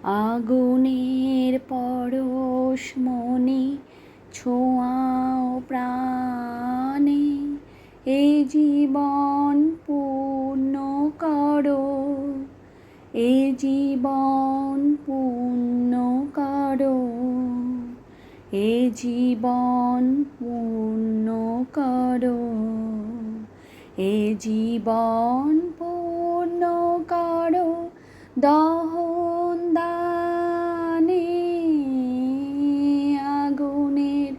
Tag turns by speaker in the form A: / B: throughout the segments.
A: আগুনের পরশ মনে ছোঁয়াও প্রাণে, এই জীবন পূর্ণ করো, এ জীবন পূর্ণ করো, এ জীবন পূর্ণ করো, এ জীবন পূর্ণ করো। দহন দানে আগুনের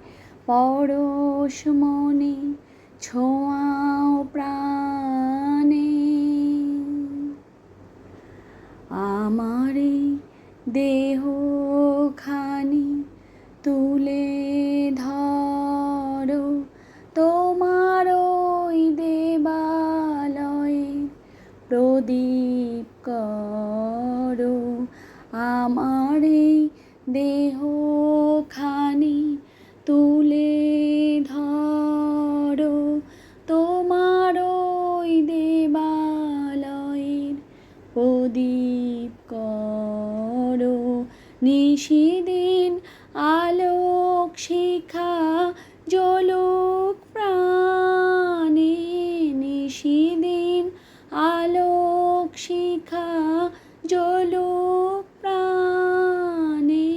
A: পরশ মনে ছোঁয়াও প্রাণে, আমার এই দেহখানি তুলে ধরো, তোমার ওই দেবালয়ে প্রদীপ করো। আমার এই দেহখানি তুলে ধরো, তোমার ওই দেবালয়ের প্রদীপ করো। নিশিদিন আলোক শিখা জ্বলুক প্রাণে, নিশিদিন আলোক শিখা জ্বলুক প্রাণে,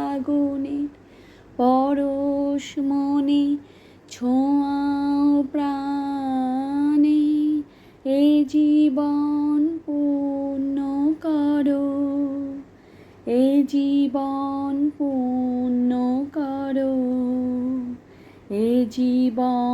A: আগুনের পরশ মনে ছোঁয়াও প্রাণে, এই জীবন পূর্ণ করো, এ জীবন পূর্ণ করো, এ জীবন।